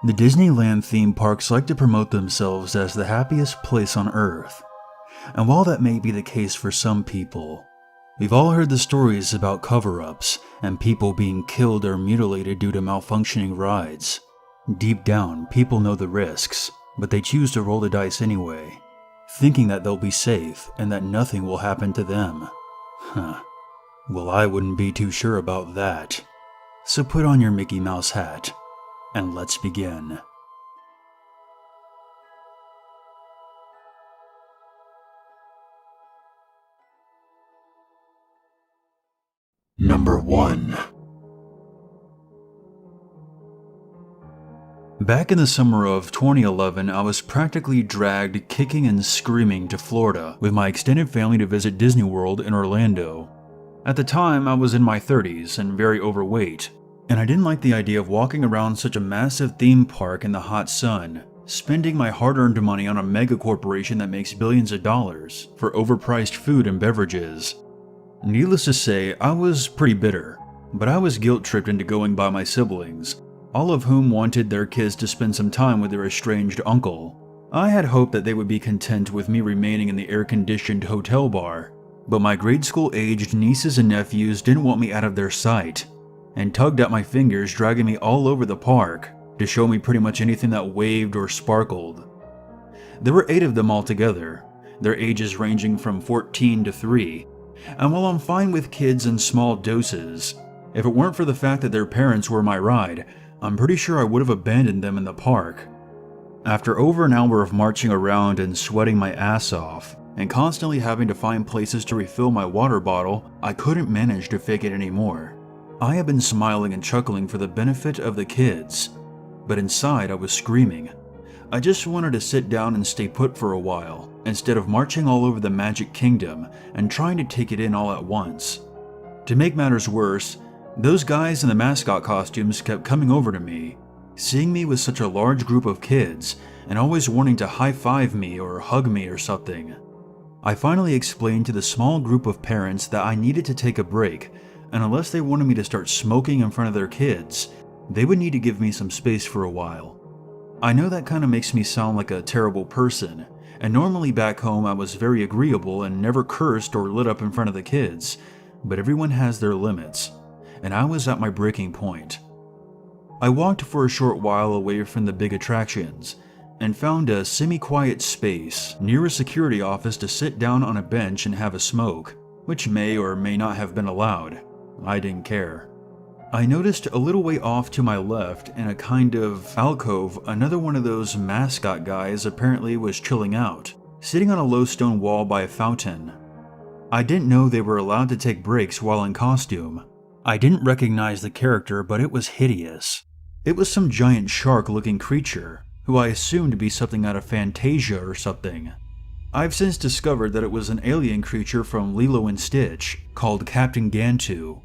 The Disneyland theme parks like to promote themselves as the happiest place on Earth. And while that may be the case for some people, we've all heard the stories about cover-ups and people being killed or mutilated due to malfunctioning rides. Deep down, people know the risks, but they choose to roll the dice anyway, thinking that they'll be safe and that nothing will happen to them. Well, I wouldn't be too sure about that. So put on your Mickey Mouse hat, and let's begin. Number 1. Back in the summer of 2011, I was practically dragged kicking and screaming to Florida with my extended family to visit Disney World in Orlando. At the time, I was in my 30s and very overweight, and I didn't like the idea of walking around such a massive theme park in the hot sun, spending my hard-earned money on a mega corporation that makes billions of dollars for overpriced food and beverages. Needless to say, I was pretty bitter, but I was guilt-tripped into going by my siblings, all of whom wanted their kids to spend some time with their estranged uncle. I had hoped that they would be content with me remaining in the air-conditioned hotel bar, but my grade school-aged nieces and nephews didn't want me out of their sight, and tugged at my fingers, dragging me all over the park to show me pretty much anything that waved or sparkled. There were 8 of them altogether, their ages ranging from 14 to 3, and while I'm fine with kids in small doses, if it weren't for the fact that their parents were my ride, I'm pretty sure I would have abandoned them in the park. After over an hour of marching around and sweating my ass off, and constantly having to find places to refill my water bottle, I couldn't manage to fake it anymore. I had been smiling and chuckling for the benefit of the kids, but inside I was screaming. I just wanted to sit down and stay put for a while, instead of marching all over the Magic Kingdom and trying to take it in all at once. To make matters worse, those guys in the mascot costumes kept coming over to me, seeing me with such a large group of kids, and always wanting to high-five me or hug me or something. I finally explained to the small group of parents that I needed to take a break, and unless they wanted me to start smoking in front of their kids, they would need to give me some space for a while. I know that kind of makes me sound like a terrible person, and normally back home I was very agreeable and never cursed or lit up in front of the kids, but everyone has their limits, and I was at my breaking point. I walked for a short while away from the big attractions, and found a semi-quiet space near a security office to sit down on a bench and have a smoke, which may or may not have been allowed. I didn't care. I noticed a little way off to my left in a kind of alcove, another one of those mascot guys apparently was chilling out, sitting on a low stone wall by a fountain. I didn't know they were allowed to take breaks while in costume. I didn't recognize the character, but it was hideous. It was some giant shark-looking creature, who I assumed to be something out of Fantasia or something. I've since discovered that it was an alien creature from Lilo and Stitch, called Captain Gantu.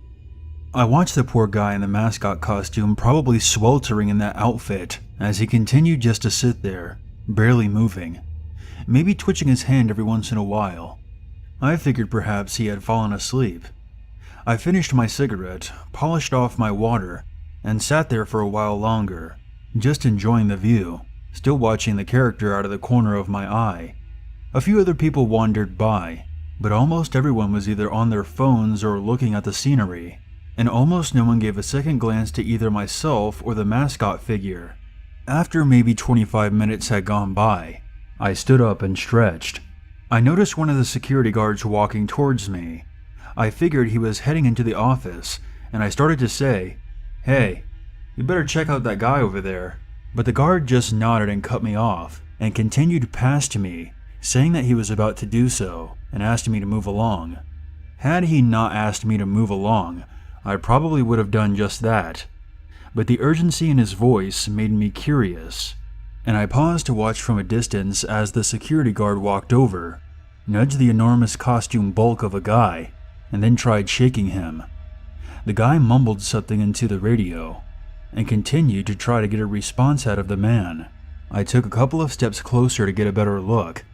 I watched the poor guy in the mascot costume probably sweltering in that outfit as he continued just to sit there, barely moving, maybe twitching his hand every once in a while. I figured perhaps he had fallen asleep. I finished my cigarette, polished off my water, and sat there for a while longer, just enjoying the view, still watching the character out of the corner of my eye. A few other people wandered by, but almost everyone was either on their phones or looking at the scenery, and almost no one gave a second glance to either myself or the mascot figure. After maybe 25 minutes had gone by, I stood up and stretched. I noticed one of the security guards walking towards me. I figured he was heading into the office, and I started to say, "Hey, you better check out that guy over there." But the guard just nodded and cut me off, and continued past me, saying that he was about to do so, and asked me to move along. Had he not asked me to move along, I probably would have done just that. But the urgency in his voice made me curious, and I paused to watch from a distance as the security guard walked over, nudged the enormous costume bulk of a guy, and then tried shaking him. The guy mumbled something into the radio, and continued to try to get a response out of the man. I took a couple of steps closer to get a better look.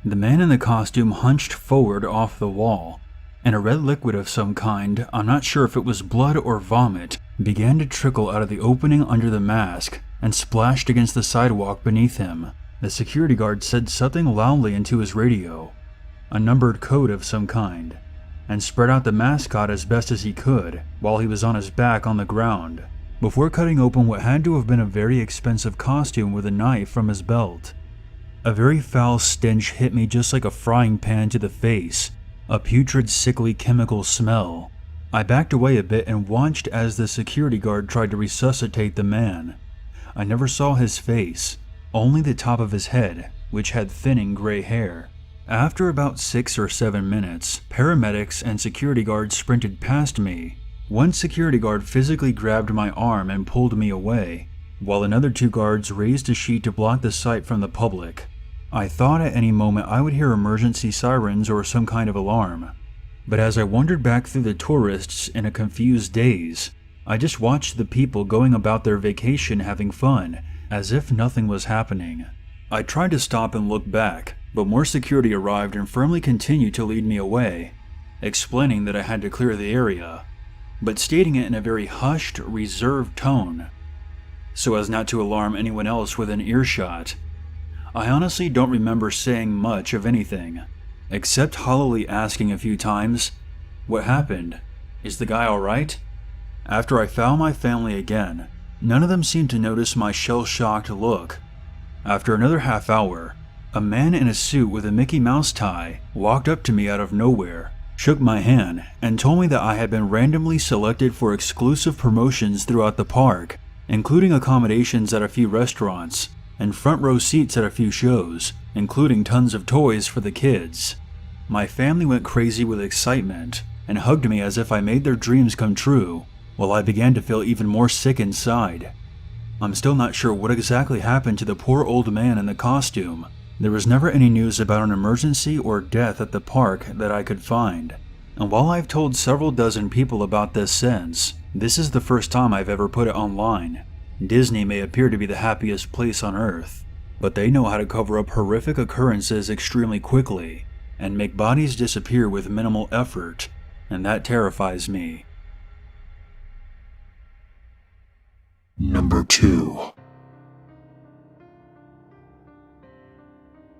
The man in the costume hunched forward off the wall, and a red liquid of some kind, I'm not sure if it was blood or vomit, began to trickle out of the opening under the mask and splashed against the sidewalk beneath him. The security guard said something loudly into his radio, a numbered code of some kind, and spread out the mascot as best as he could while he was on his back on the ground, before cutting open what had to have been a very expensive costume with a knife from his belt. A very foul stench hit me just like a frying pan to the face, a putrid, sickly chemical smell. I backed away a bit and watched as the security guard tried to resuscitate the man. I never saw his face, only the top of his head, which had thinning gray hair. After about 6 or 7 minutes, paramedics and security guards sprinted past me. One security guard physically grabbed my arm and pulled me away, while another 2 guards raised a sheet to block the sight from the public. I thought at any moment I would hear emergency sirens or some kind of alarm, but as I wandered back through the tourists in a confused daze, I just watched the people going about their vacation having fun, as if nothing was happening. I tried to stop and look back, but more security arrived and firmly continued to lead me away, explaining that I had to clear the area, but stating it in a very hushed, reserved tone, so as not to alarm anyone else within earshot. I honestly don't remember saying much of anything, except hollowly asking a few times, "What happened? Is the guy alright?" After I found my family again, none of them seemed to notice my shell-shocked look. After another half hour, a man in a suit with a Mickey Mouse tie walked up to me out of nowhere, shook my hand, and told me that I had been randomly selected for exclusive promotions throughout the park, including accommodations at a few restaurants, and front row seats at a few shows, including tons of toys for the kids. My family went crazy with excitement and hugged me as if I made their dreams come true, while I began to feel even more sick inside. I'm still not sure what exactly happened to the poor old man in the costume. There was never any news about an emergency or death at the park that I could find, and while I've told several dozen people about this since, this is the first time I've ever put it online. Disney may appear to be the happiest place on earth, but they know how to cover up horrific occurrences extremely quickly and make bodies disappear with minimal effort, and that terrifies me. Number 2.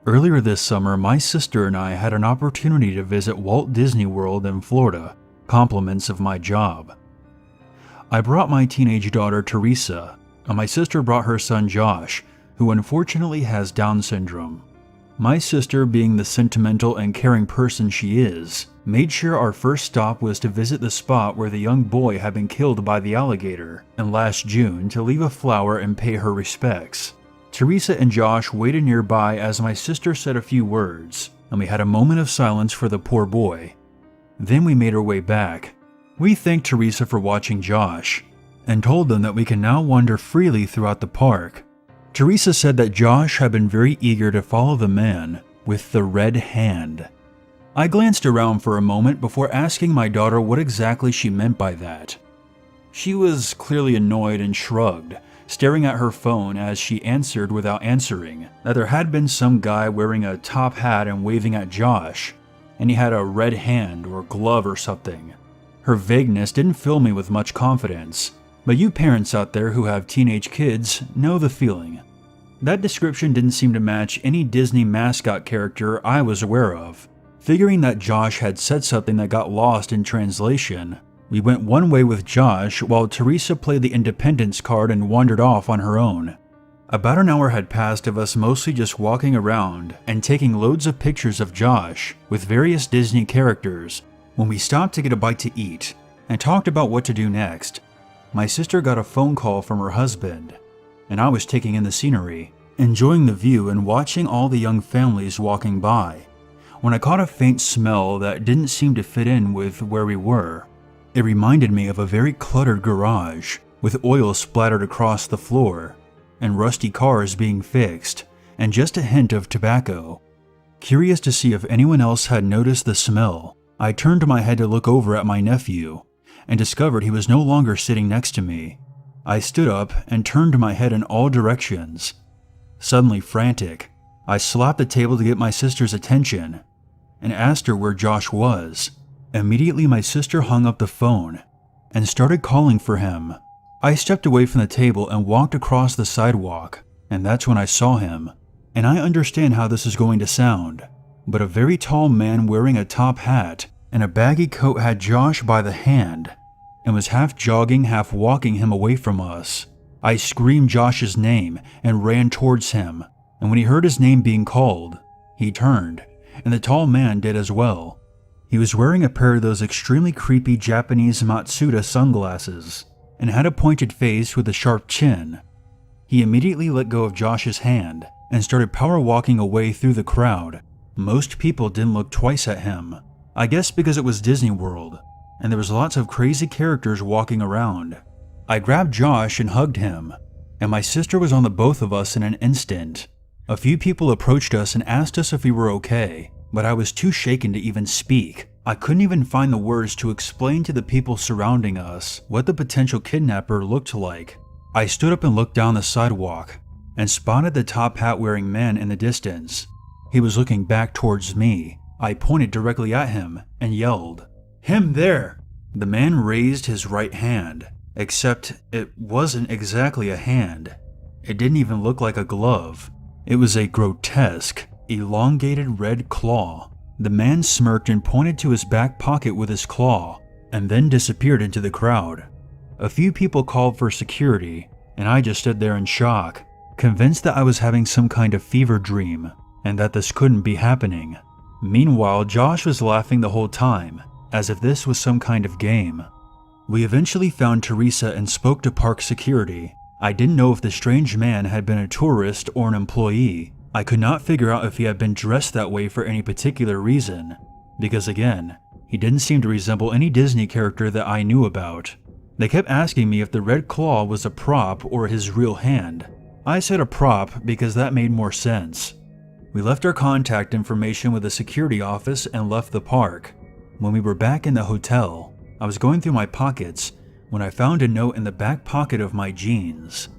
Earlier this summer, my sister and I had an opportunity to visit Walt Disney World in Florida, compliments of my job. I brought my teenage daughter Teresa, and my sister brought her son Josh, who unfortunately has Down syndrome. My sister, being the sentimental and caring person she is, made sure our first stop was to visit the spot where the young boy had been killed by the alligator, and last June to leave a flower and pay her respects. Teresa and Josh waited nearby as my sister said a few words, and we had a moment of silence for the poor boy. Then we made our way back. We thanked Teresa for watching Josh, and told them that we can now wander freely throughout the park. Teresa said that Josh had been very eager to follow the man with the red hand. I glanced around for a moment before asking my daughter what exactly she meant by that. She was clearly annoyed and shrugged, staring at her phone as she answered without answering that there had been some guy wearing a top hat and waving at Josh, and he had a red hand or glove or something. Her vagueness didn't fill me with much confidence, but you parents out there who have teenage kids know the feeling. That description didn't seem to match any Disney mascot character I was aware of. Figuring that Josh had said something that got lost in translation, we went one way with Josh while Teresa played the independence card and wandered off on her own. About an hour had passed of us mostly just walking around and taking loads of pictures of Josh with various Disney characters when we stopped to get a bite to eat and talked about what to do next. My sister got a phone call from her husband, and I was taking in the scenery, enjoying the view and watching all the young families walking by, when I caught a faint smell that didn't seem to fit in with where we were. It reminded me of a very cluttered garage, with oil splattered across the floor, and rusty cars being fixed, and just a hint of tobacco. Curious to see if anyone else had noticed the smell, I turned my head to look over at my nephew, and discovered he was no longer sitting next to me. I stood up and turned my head in all directions. Suddenly frantic, I slapped the table to get my sister's attention, and asked her where Josh was. Immediately my sister hung up the phone and started calling for him, I stepped away from the table and walked across the sidewalk, and that's when I saw him. And I understand how this is going to sound, but a very tall man wearing a top hat and a baggy coat had Josh by the hand and was half jogging, half walking him away from us. I screamed Josh's name and ran towards him, and when he heard his name being called, he turned, and the tall man did as well. He was wearing a pair of those extremely creepy Japanese Matsuda sunglasses and had a pointed face with a sharp chin. He immediately let go of Josh's hand and started power walking away through the crowd. Most people didn't look twice at him, I guess because it was Disney World, and there was lots of crazy characters walking around. I grabbed Josh and hugged him, and my sister was on the both of us in an instant. A few people approached us and asked us if we were okay, but I was too shaken to even speak. I couldn't even find the words to explain to the people surrounding us what the potential kidnapper looked like. I stood up and looked down the sidewalk and spotted the top hat wearing man in the distance. He was looking back towards me. I pointed directly at him and yelled, "Him there!" The man raised his right hand, except it wasn't exactly a hand. It didn't even look like a glove. It was a grotesque, elongated red claw. The man smirked and pointed to his back pocket with his claw, and then disappeared into the crowd. A few people called for security, and I just stood there in shock, convinced that I was having some kind of fever dream, and that this couldn't be happening. Meanwhile, Josh was laughing the whole time, as if this was some kind of game. We eventually found Teresa and spoke to park security. I didn't know if the strange man had been a tourist or an employee. I could not figure out if he had been dressed that way for any particular reason, because again, he didn't seem to resemble any Disney character that I knew about. They kept asking me if the red claw was a prop or his real hand. I said a prop because that made more sense. We left our contact information with the security office and left the park. When we were back in the hotel, I was going through my pockets when I found a note in the back pocket of my jeans.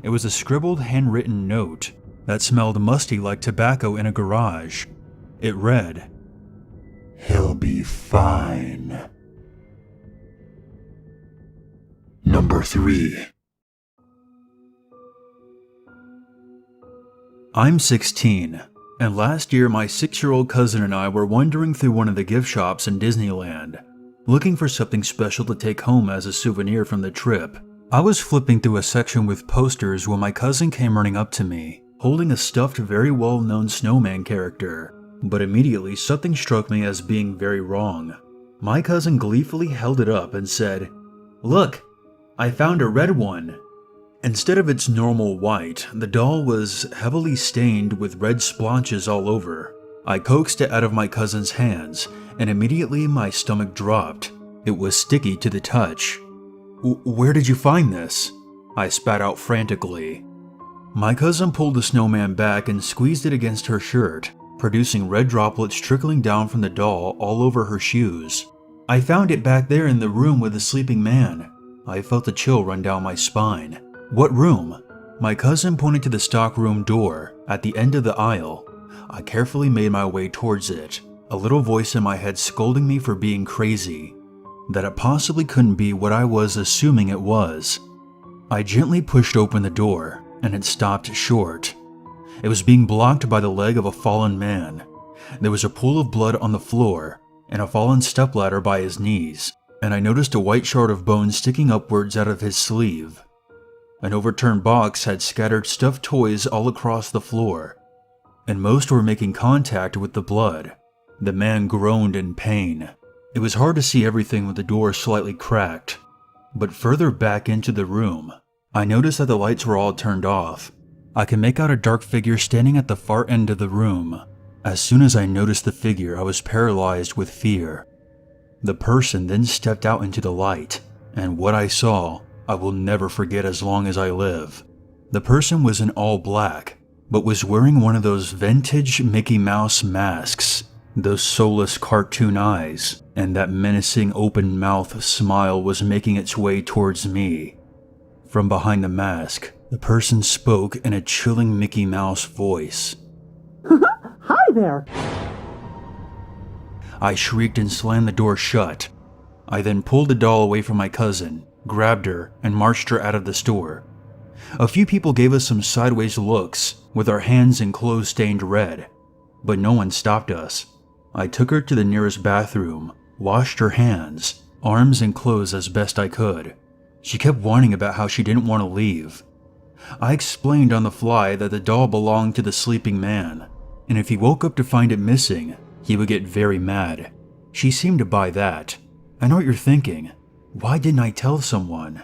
It was a scribbled handwritten note that smelled musty like tobacco in a garage. It read, He'll be fine. Number 3. I'm 16, and last year my 6-year-old cousin and I were wandering through one of the gift shops in Disneyland, looking for something special to take home as a souvenir from the trip. I was flipping through a section with posters when my cousin came running up to me, holding a stuffed, very well-known snowman character, but immediately something struck me as being very wrong. My cousin gleefully held it up and said, "Look, I found a red one." Instead of its normal white, the doll was heavily stained with red splotches all over. I coaxed it out of my cousin's hands, and immediately my stomach dropped. It was sticky to the touch. "Where did you find this?" I spat out frantically. My cousin pulled the snowman back and squeezed it against her shirt, producing red droplets trickling down from the doll all over her shoes. "I found it back there in the room with the sleeping man." I felt a chill run down my spine. "What room?" My cousin pointed to the stockroom door at the end of the aisle. I carefully made my way towards it, a little voice in my head scolding me for being crazy, that it possibly couldn't be what I was assuming it was. I gently pushed open the door, and it stopped short. It was being blocked by the leg of a fallen man. There was a pool of blood on the floor, and a fallen stepladder by his knees, and I noticed a white shard of bone sticking upwards out of his sleeve. An overturned box had scattered stuffed toys all across the floor, and most were making contact with the blood. The man groaned in pain. It was hard to see everything with the door slightly cracked, but further back into the room, I noticed that the lights were all turned off. I could make out a dark figure standing at the far end of the room. As soon as I noticed the figure, I was paralyzed with fear. The person then stepped out into the light, and what I saw, I will never forget as long as I live. The person was in all black, but was wearing one of those vintage Mickey Mouse masks, those soulless cartoon eyes, and that menacing open mouth smile was making its way towards me. From behind the mask, the person spoke in a chilling Mickey Mouse voice. Hi there! I shrieked and slammed the door shut. I then pulled the doll away from my cousin grabbed her, and marched her out of the store. A few people gave us some sideways looks with our hands and clothes stained red, but no one stopped us. I took her to the nearest bathroom, washed her hands, arms, and clothes as best I could. She kept whining about how she didn't want to leave. I explained on the fly that the doll belonged to the sleeping man, and if he woke up to find it missing, he would get very mad. She seemed to buy that. I know what you're thinking. Why didn't I tell someone?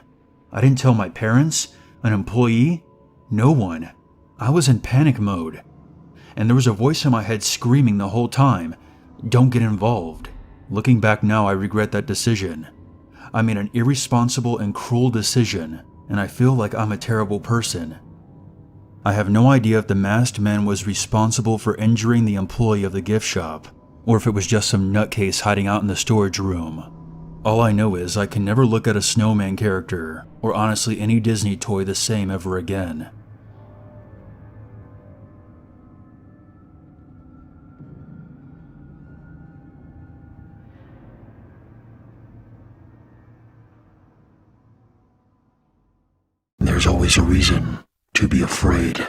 I didn't tell my parents, an employee, no one. I was in panic mode. And there was a voice in my head screaming the whole time, "Don't get involved." Looking back now, I regret that decision. I made an irresponsible and cruel decision, and I feel like I'm a terrible person. I have no idea if the masked man was responsible for injuring the employee of the gift shop, or if it was just some nutcase hiding out in the storage room. All I know is I can never look at a snowman character, or honestly any Disney toy, the same ever again. There's always a reason to be afraid.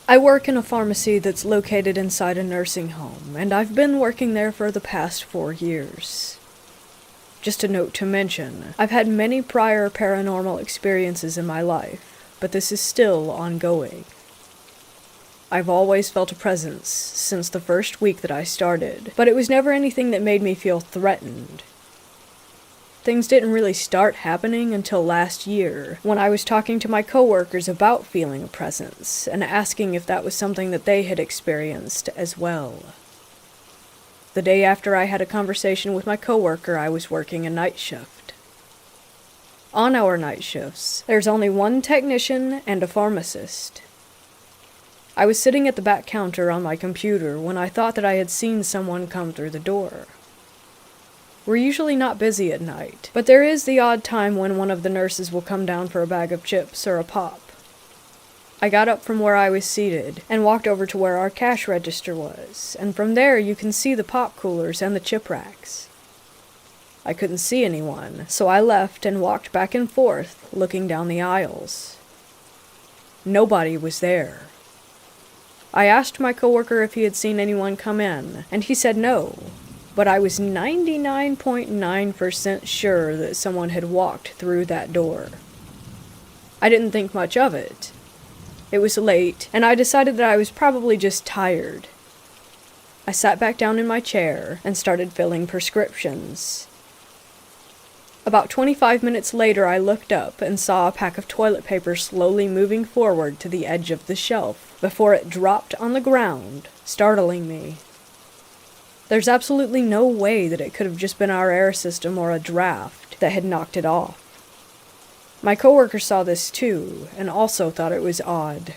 I work in a pharmacy that's located inside a nursing home, and I've been working there for the past 4 years. Just a note to mention, I've had many prior paranormal experiences in my life, but this is still ongoing. I've always felt a presence since the first week that I started, but it was never anything that made me feel threatened. Things didn't really start happening until last year, when I was talking to my coworkers about feeling a presence, and asking if that was something that they had experienced as well. The day after I had a conversation with my coworker, I was working a night shift. On our night shifts, there's only one technician and a pharmacist. I was sitting at the back counter on my computer when I thought that I had seen someone come through the door. We're usually not busy at night, but there is the odd time when one of the nurses will come down for a bag of chips or a pop. I got up from where I was seated and walked over to where our cash register was, and from there you can see the pop coolers and the chip racks. I couldn't see anyone, so I left and walked back and forth, looking down the aisles. Nobody was there. I asked my coworker if he had seen anyone come in, and he said no. But I was 99.9% sure that someone had walked through that door. I didn't think much of it. It was late, and I decided that I was probably just tired. I sat back down in my chair and started filling prescriptions. About 25 minutes later, I looked up and saw a pack of toilet paper slowly moving forward to the edge of the shelf before it dropped on the ground, startling me. There's absolutely no way that it could have just been our air system or a draft that had knocked it off. My coworker saw this too, and also thought it was odd.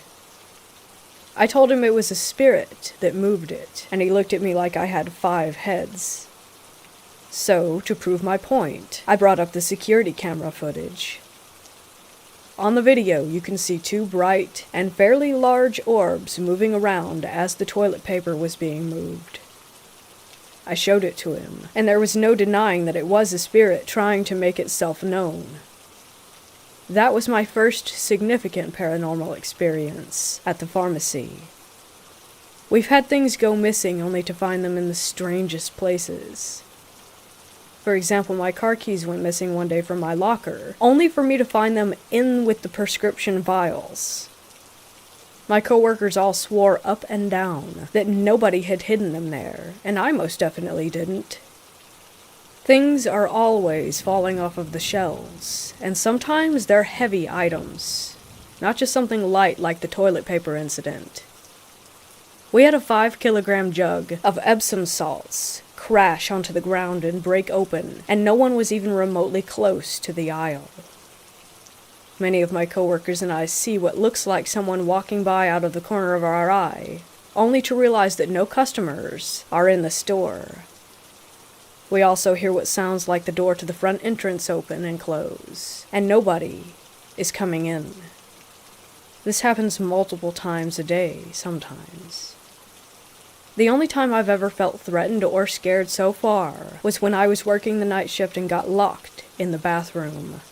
I told him it was a spirit that moved it, and he looked at me like I had 5 heads. So, to prove my point, I brought up the security camera footage. On the video, you can see 2 bright and fairly large orbs moving around as the toilet paper was being moved. I showed it to him, and there was no denying that it was a spirit trying to make itself known. That was my first significant paranormal experience at the pharmacy. We've had things go missing only to find them in the strangest places. For example, my car keys went missing one day from my locker, only for me to find them in with the prescription vials. My coworkers all swore up and down that nobody had hidden them there, and I most definitely didn't. Things are always falling off of the shelves, and sometimes they're heavy items, not just something light like the toilet paper incident. We had a 5-kilogram jug of Epsom salts crash onto the ground and break open, and no one was even remotely close to the aisle. Many of my coworkers and I see what looks like someone walking by out of the corner of our eye, only to realize that no customers are in the store. We also hear what sounds like the door to the front entrance open and close, and nobody is coming in. This happens multiple times a day, sometimes. The only time I've ever felt threatened or scared so far was when I was working the night shift and got locked in the bathroom.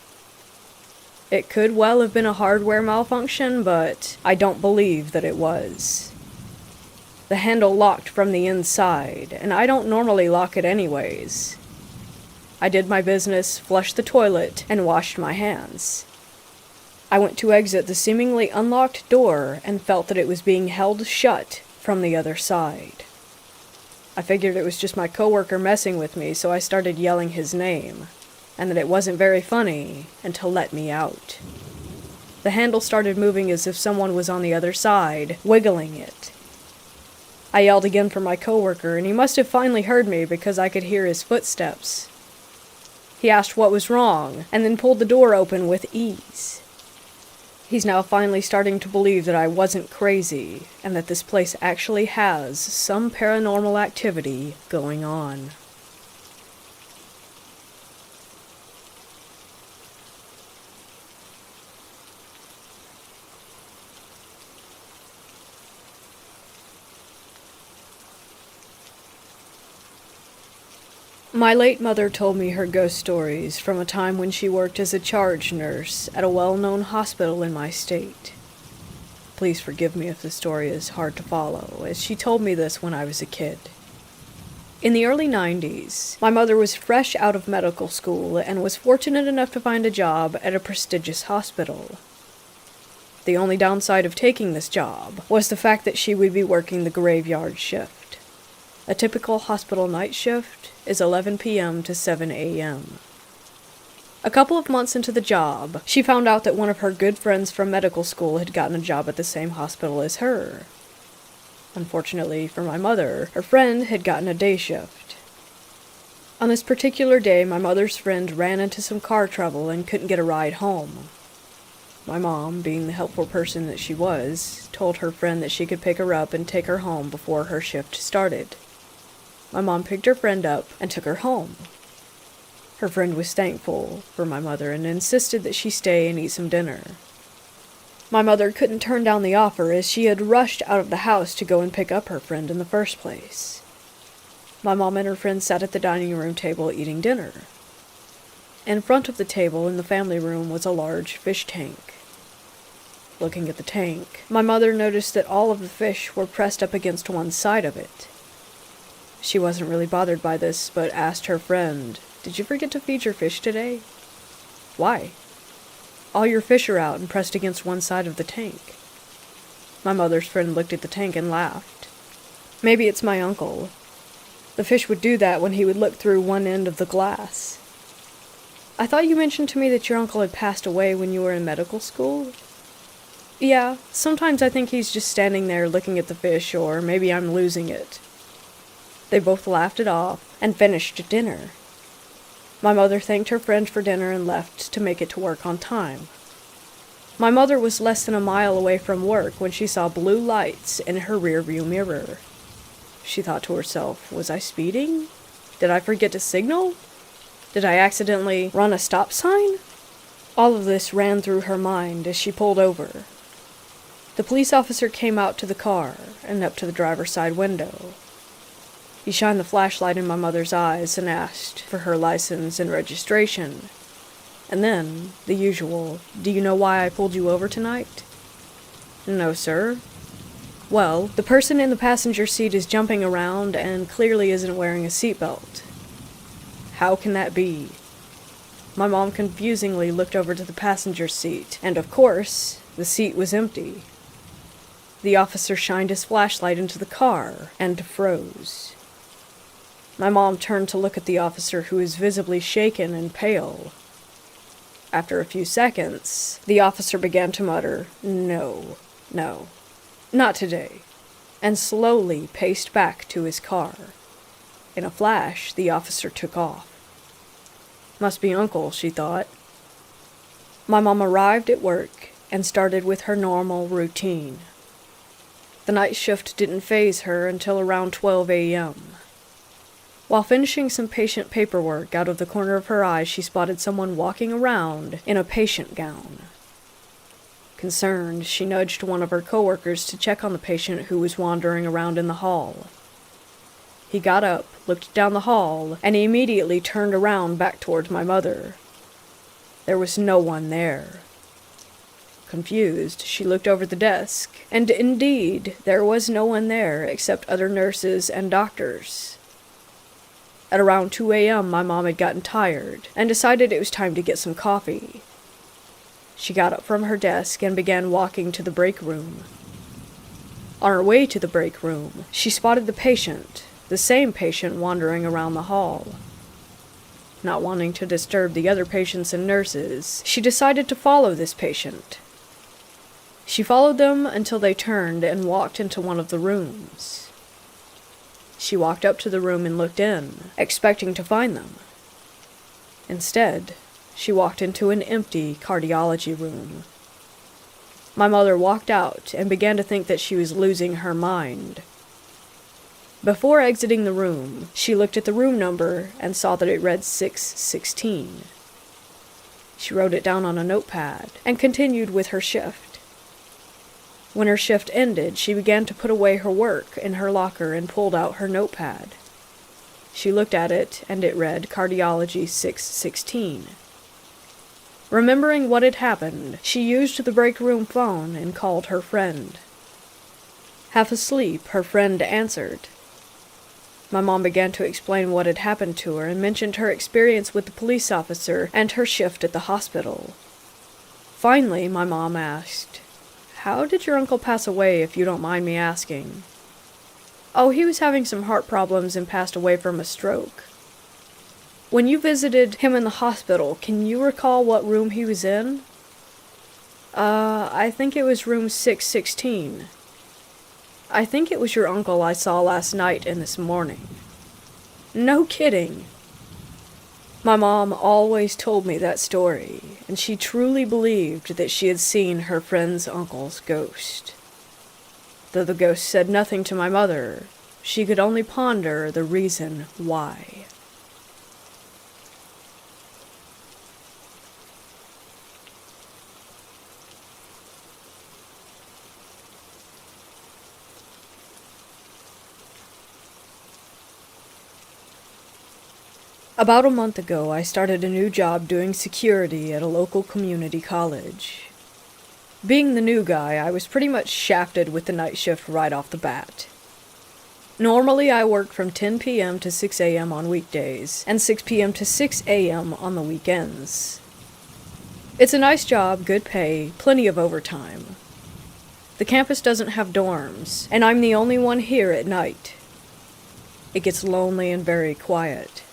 It could well have been a hardware malfunction, but I don't believe that it was. The handle locked from the inside, and I don't normally lock it anyways. I did my business, flushed the toilet, and washed my hands. I went to exit the seemingly unlocked door and felt that it was being held shut from the other side. I figured it was just my coworker messing with me, so I started yelling his name, and that it wasn't very funny, and to let me out. The handle started moving as if someone was on the other side, wiggling it. I yelled again for my coworker, and he must have finally heard me because I could hear his footsteps. He asked what was wrong, and then pulled the door open with ease. He's now finally starting to believe that I wasn't crazy, and that this place actually has some paranormal activity going on. My late mother told me her ghost stories from a time when she worked as a charge nurse at a well-known hospital in my state. Please forgive me if the story is hard to follow, as she told me this when I was a kid. In the early 90s, my mother was fresh out of medical school and was fortunate enough to find a job at a prestigious hospital. The only downside of taking this job was the fact that she would be working the graveyard shift. A typical hospital night shift is 11 p.m. to 7 a.m. A couple of months into the job, she found out that one of her good friends from medical school had gotten a job at the same hospital as her. Unfortunately for my mother, her friend had gotten a day shift. On this particular day, my mother's friend ran into some car trouble and couldn't get a ride home. My mom, being the helpful person that she was, told her friend that she could pick her up and take her home before her shift started. My mom picked her friend up and took her home. Her friend was thankful for my mother and insisted that she stay and eat some dinner. My mother couldn't turn down the offer as she had rushed out of the house to go and pick up her friend in the first place. My mom and her friend sat at the dining room table eating dinner. In front of the table in the family room was a large fish tank. Looking at the tank, my mother noticed that all of the fish were pressed up against one side of it. She wasn't really bothered by this, but asked her friend, "Did you forget to feed your fish today?" "Why?" "All your fish are out and pressed against one side of the tank." My mother's friend looked at the tank and laughed. "Maybe it's my uncle. The fish would do that when he would look through one end of the glass." "I thought you mentioned to me that your uncle had passed away when you were in medical school?" "Yeah, sometimes I think he's just standing there looking at the fish, or maybe I'm losing it." They both laughed it off and finished dinner. My mother thanked her friend for dinner and left to make it to work on time. My mother was less than a mile away from work when she saw blue lights in her rearview mirror. She thought to herself, was I speeding? Did I forget to signal? Did I accidentally run a stop sign? All of this ran through her mind as she pulled over. The police officer came out to the car and up to the driver's side window. He shined the flashlight in my mother's eyes and asked for her license and registration. And then, the usual, "Do you know why I pulled you over tonight?" "No, sir." "Well, the person in the passenger seat is jumping around and clearly isn't wearing a seatbelt." "How can that be?" My mom confusingly looked over to the passenger seat, and of course, the seat was empty. The officer shined his flashlight into the car and froze. My mom turned to look at the officer, who was visibly shaken and pale. After a few seconds, the officer began to mutter, "No, no, not today," and slowly paced back to his car. In a flash, the officer took off. Must be Uncle, she thought. My mom arrived at work and started with her normal routine. The night shift didn't faze her until around 12 a.m. While finishing some patient paperwork, out of the corner of her eye, she spotted someone walking around in a patient gown. Concerned, she nudged one of her coworkers to check on the patient who was wandering around in the hall. He got up, looked down the hall, and he immediately turned around back towards my mother. There was no one there. Confused, she looked over the desk, and indeed, there was no one there except other nurses and doctors. At around 2 a.m., my mom had gotten tired and decided it was time to get some coffee. She got up from her desk and began walking to the break room. On her way to the break room, she spotted the same patient wandering around the hall. Not wanting to disturb the other patients and nurses, she decided to follow this patient. She followed them until they turned and walked into one of the rooms. She walked up to the room and looked in, expecting to find them. Instead, she walked into an empty cardiology room. My mother walked out and began to think that she was losing her mind. Before exiting the room, she looked at the room number and saw that it read 616. She wrote it down on a notepad and continued with her shift. When her shift ended, she began to put away her work in her locker and pulled out her notepad. She looked at it, and it read Cardiology 616. Remembering what had happened, she used the break room phone and called her friend. Half asleep, her friend answered. My mom began to explain what had happened to her and mentioned her experience with the police officer and her shift at the hospital. Finally, my mom asked, "How did your uncle pass away, if you don't mind me asking?" "Oh, he was having some heart problems and passed away from a stroke." "When you visited him in the hospital, can you recall what room he was in?" I think it was room 616. "I think it was your uncle I saw last night and this morning." "No kidding." My mom always told me that story, and she truly believed that she had seen her friend's uncle's ghost. Though the ghost said nothing to my mother, she could only ponder the reason why. About a month ago, I started a new job doing security at a local community college. Being the new guy, I was pretty much shafted with the night shift right off the bat. Normally, I work from 10 p.m. to 6 a.m. on weekdays, and 6 p.m. to 6 a.m. on the weekends. It's a nice job, good pay, plenty of overtime. The campus doesn't have dorms, and I'm the only one here at night. It gets lonely and very quiet.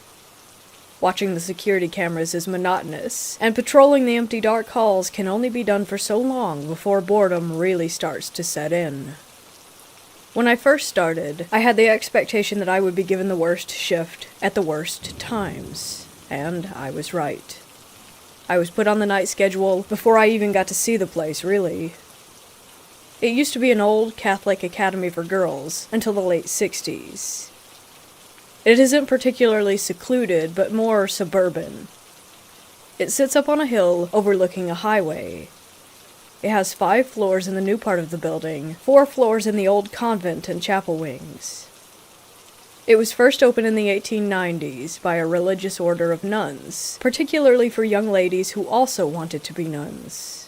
Watching the security cameras is monotonous, and patrolling the empty dark halls can only be done for so long before boredom really starts to set in. When I first started, I had the expectation that I would be given the worst shift at the worst times, and I was right. I was put on the night schedule before I even got to see the place, really. It used to be an old Catholic academy for girls until the late 60s. It isn't particularly secluded, but more suburban. It sits up on a hill overlooking a highway. It has 5 floors in the new part of the building, 4 floors in the old convent and chapel wings. It was first opened in the 1890s by a religious order of nuns, particularly for young ladies who also wanted to be nuns.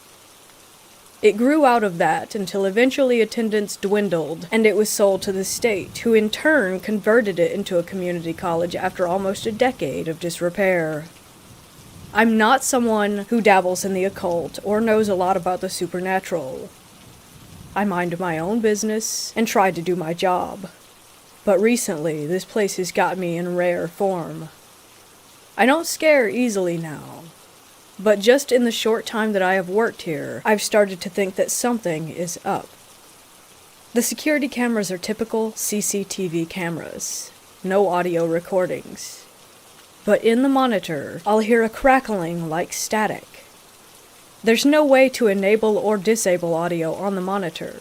It grew out of that until eventually attendance dwindled, and it was sold to the state, who in turn converted it into a community college after almost a decade of disrepair. I'm not someone who dabbles in the occult or knows a lot about the supernatural. I mind my own business and try to do my job. But recently, this place has got me in rare form. I don't scare easily now, but just in the short time that I have worked here, I've started to think that something is up. The security cameras are typical CCTV cameras, no audio recordings. But in the monitor, I'll hear a crackling like static. There's no way to enable or disable audio on the monitor.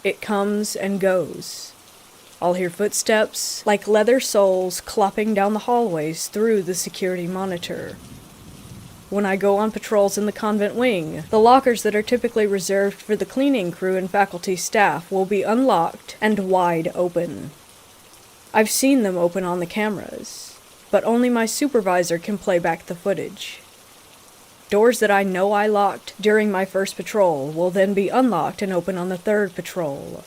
It comes and goes. I'll hear footsteps like leather soles clopping down the hallways through the security monitor. When I go on patrols in the convent wing, the lockers that are typically reserved for the cleaning crew and faculty staff will be unlocked and wide open. I've seen them open on the cameras, but only my supervisor can play back the footage. Doors that I know I locked during my first patrol will then be unlocked and open on the third patrol.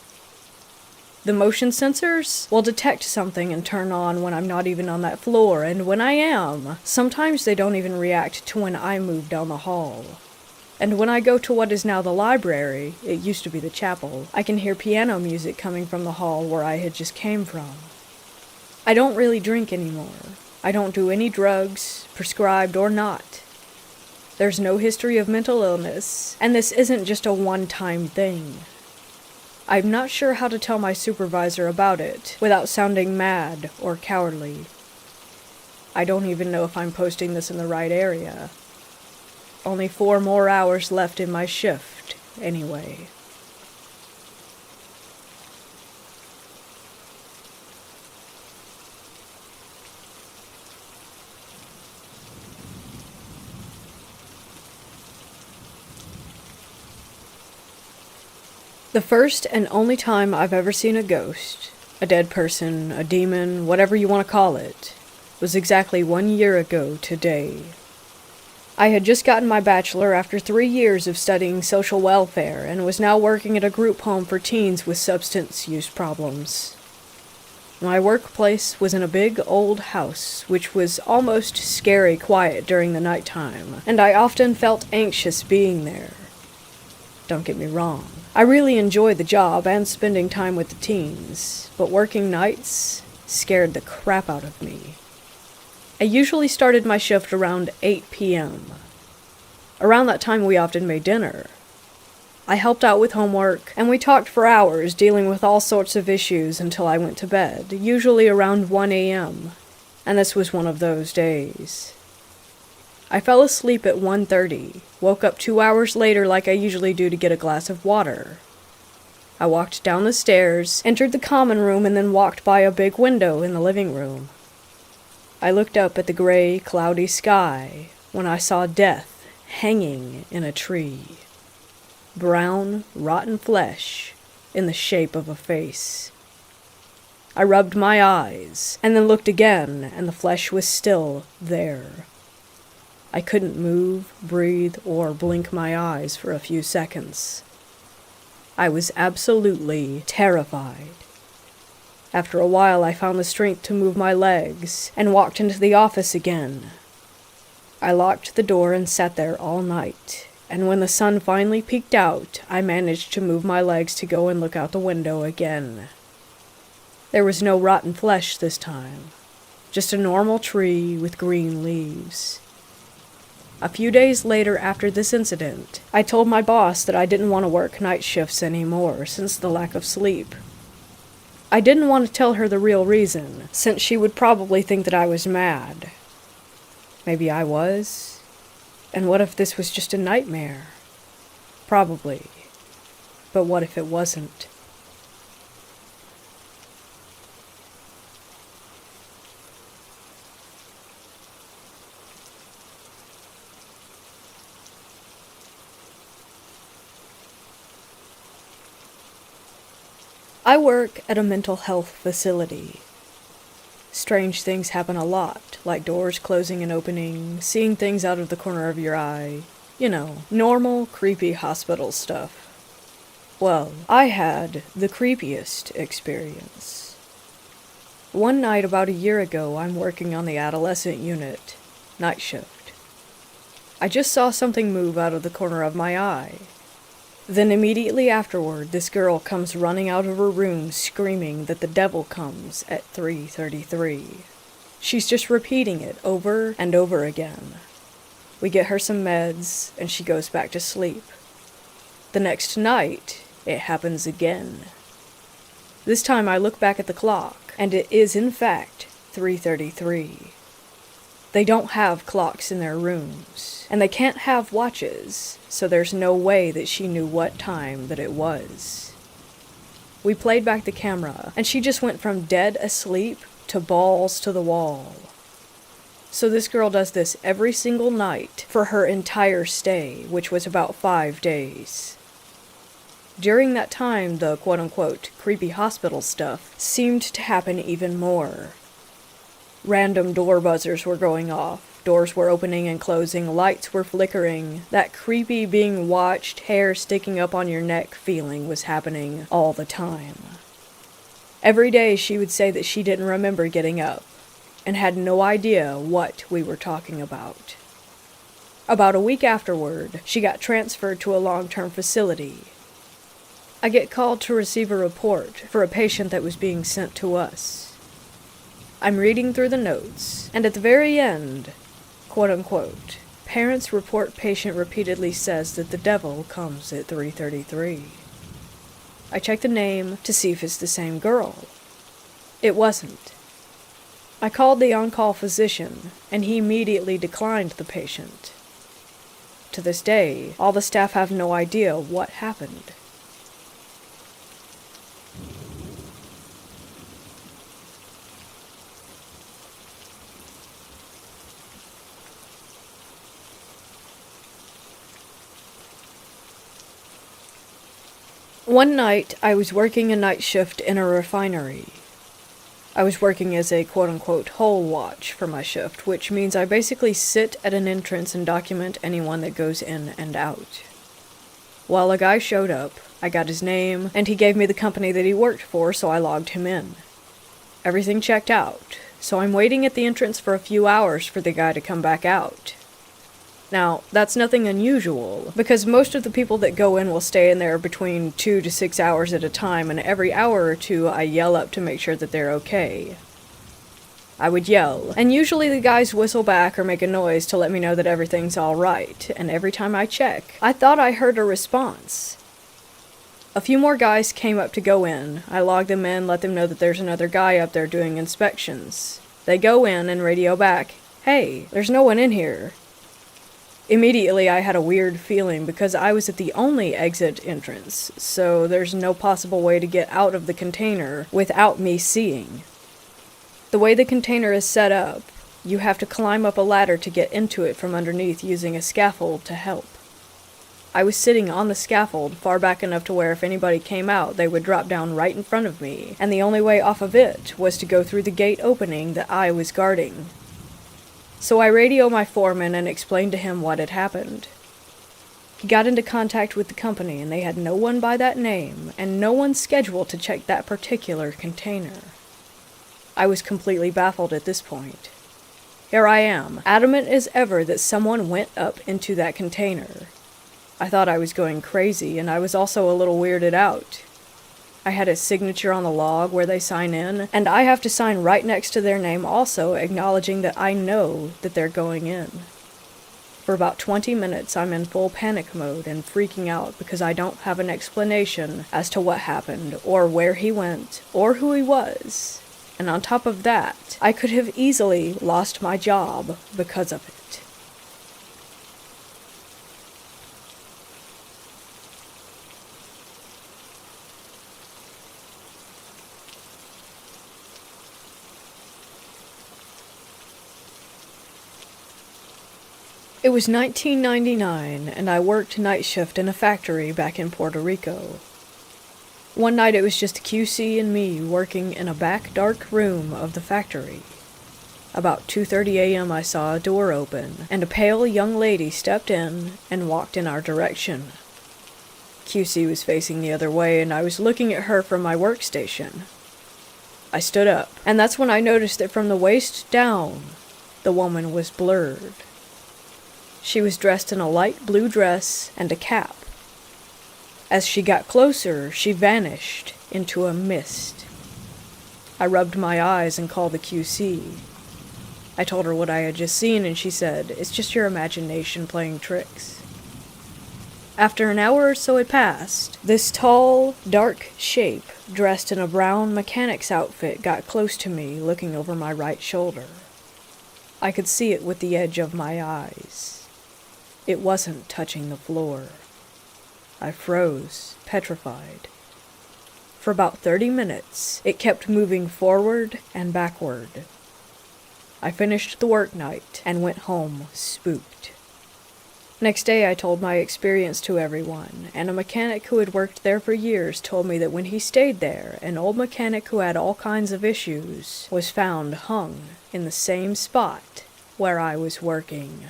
The motion sensors will detect something and turn on when I'm not even on that floor, and when I am, sometimes they don't even react to when I move down the hall. And when I go to what is now the library, it used to be the chapel, I can hear piano music coming from the hall where I had just came from. I don't really drink anymore. I don't do any drugs, prescribed or not. There's no history of mental illness, and this isn't just a one-time thing. I'm not sure how to tell my supervisor about it without sounding mad or cowardly. I don't even know if I'm posting this in the right area. Only 4 more hours left in my shift, anyway. The first and only time I've ever seen a ghost, a dead person, a demon, whatever you want to call it, was exactly 1 year ago today. I had just gotten my bachelor after 3 years of studying social welfare and was now working at a group home for teens with substance use problems. My workplace was in a big old house, which was almost scary quiet during the nighttime, and I often felt anxious being there. Don't get me wrong. I really enjoyed the job and spending time with the teens, but working nights scared the crap out of me. I usually started my shift around 8 p.m. Around that time we often made dinner. I helped out with homework, and we talked for hours dealing with all sorts of issues until I went to bed, usually around 1 a.m., and this was one of those days. I fell asleep at 1:30, woke up 2 hours later like I usually do to get a glass of water. I walked down the stairs, entered the common room, and then walked by a big window in the living room. I looked up at the gray, cloudy sky when I saw death hanging in a tree. Brown, rotten flesh in the shape of a face. I rubbed my eyes, and then looked again, and the flesh was still there. I couldn't move, breathe, or blink my eyes for a few seconds. I was absolutely terrified. After a while, I found the strength to move my legs and walked into the office again. I locked the door and sat there all night, and when the sun finally peeked out, I managed to move my legs to go and look out the window again. There was no rotten flesh this time, just a normal tree with green leaves. A few days later after this incident, I told my boss that I didn't want to work night shifts anymore since the lack of sleep. I didn't want to tell her the real reason, since she would probably think that I was mad. Maybe I was. And what if this was just a nightmare? Probably. But what if it wasn't? I work at a mental health facility. Strange things happen a lot, like doors closing and opening, seeing things out of the corner of your eye. You know, normal, creepy hospital stuff. Well, I had the creepiest experience. One night about a year ago, I'm working on the adolescent unit, night shift. I just saw something move out of the corner of my eye. Then immediately afterward, this girl comes running out of her room screaming that the devil comes at 3:33. She's just repeating it over and over again. We get her some meds, and she goes back to sleep. The next night, it happens again. This time I look back at the clock, and it is in fact 3:33. They don't have clocks in their rooms, and they can't have watches, so there's no way that she knew what time that it was. We played back the camera, and she just went from dead asleep to balls to the wall. So this girl does this every single night for her entire stay, which was about 5 days. During that time, the quote-unquote creepy hospital stuff seemed to happen even more. Random door buzzers were going off, doors were opening and closing, lights were flickering. That creepy being watched, hair sticking up on your neck feeling was happening all the time. Every day she would say that she didn't remember getting up, and had no idea what we were talking about. About a week afterward, she got transferred to a long-term facility. I get called to receive a report for a patient that was being sent to us. I'm reading through the notes, and at the very end, quote-unquote, parents report patient repeatedly says that the devil comes at 3:33. I check the name to see if it's the same girl. It wasn't. I called the on-call physician, and he immediately declined the patient. To this day, all the staff have no idea what happened. One night, I was working a night shift in a refinery. I was working as a quote-unquote hole watch for my shift, which means I basically sit at an entrance and document anyone that goes in and out. Well, a guy showed up, I got his name, and he gave me the company that he worked for, so I logged him in. Everything checked out, so I'm waiting at the entrance for a few hours for the guy to come back out. Now, that's nothing unusual, because most of the people that go in will stay in there between 2 to 6 hours at a time, and every hour or two I yell up to make sure that they're okay. I would yell, and usually the guys whistle back or make a noise to let me know that everything's alright, and every time I check, I thought I heard a response. A few more guys came up to go in. I log them in, let them know that there's another guy up there doing inspections. They go in and radio back, "Hey, there's no one in here." Immediately I had a weird feeling because I was at the only exit entrance, so there's no possible way to get out of the container without me seeing. The way the container is set up, you have to climb up a ladder to get into it from underneath using a scaffold to help. I was sitting on the scaffold far back enough to where if anybody came out, they would drop down right in front of me, and the only way off of it was to go through the gate opening that I was guarding. So I radio my foreman and explained to him what had happened. He got into contact with the company, and they had no one by that name, and no one scheduled to check that particular container. I was completely baffled at this point. Here I am, adamant as ever that someone went up into that container. I thought I was going crazy, and I was also a little weirded out. I had a signature on the log where they sign in, and I have to sign right next to their name also, acknowledging that I know that they're going in. For about 20 minutes, I'm in full panic mode and freaking out because I don't have an explanation as to what happened, or where he went, or who he was. And on top of that, I could have easily lost my job because of it. It was 1999, and I worked night shift in a factory back in Puerto Rico. One night it was just QC and me working in a back dark room of the factory. About 2:30 a.m. I saw a door open, and a pale young lady stepped in and walked in our direction. QC was facing the other way, and I was looking at her from my workstation. I stood up, and that's when I noticed that from the waist down, the woman was blurred. She was dressed in a light blue dress and a cap. As she got closer, she vanished into a mist. I rubbed my eyes and called the QC. I told her what I had just seen, and she said, "It's just your imagination playing tricks." After an hour or so had passed, this tall, dark shape, dressed in a brown mechanic's outfit, got close to me, looking over my right shoulder. I could see it with the edge of my eyes. It wasn't touching the floor. I froze, petrified. For about 30 minutes, it kept moving forward and backward. I finished the work night and went home spooked. Next day I told my experience to everyone, and a mechanic who had worked there for years told me that when he stayed there, an old mechanic who had all kinds of issues was found hung in the same spot where I was working.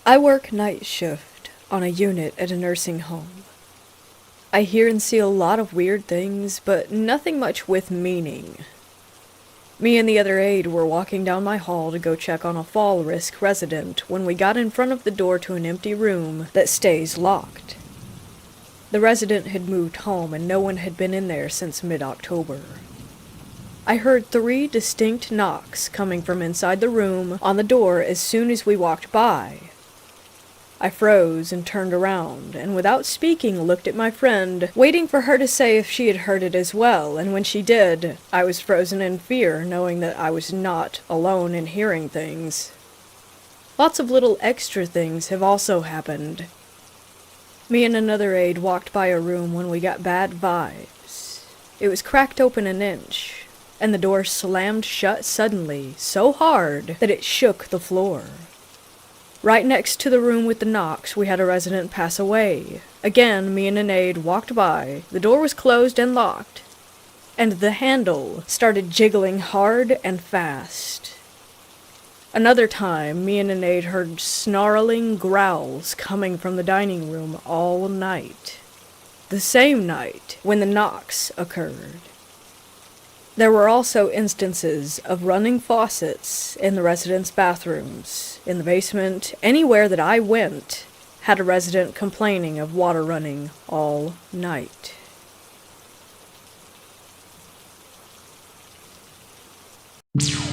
I work night shift on a unit at a nursing home. I hear and see a lot of weird things, but nothing much with meaning. Me and the other aide were walking down my hall to go check on a fall risk resident when we got in front of the door to an empty room that stays locked. The resident had moved home and no one had been in there since mid-October. I heard 3 distinct knocks coming from inside the room on the door as soon as we walked by. I froze and turned around, and without speaking looked at my friend, waiting for her to say if she had heard it as well, and when she did, I was frozen in fear, knowing that I was not alone in hearing things. Lots of little extra things have also happened. Me and another aide walked by a room when we got bad vibes. It was cracked open an inch, and the door slammed shut suddenly, so hard that it shook the floor. Right next to the room with the knocks, we had a resident pass away. Again, me and an aide walked by. The door was closed and locked, and the handle started jiggling hard and fast. Another time, me and an aide heard snarling growls coming from the dining room all night. The same night when the knocks occurred. There were also instances of running faucets in the residents' bathrooms, in the basement. Anywhere that I went had a resident complaining of water running all night. You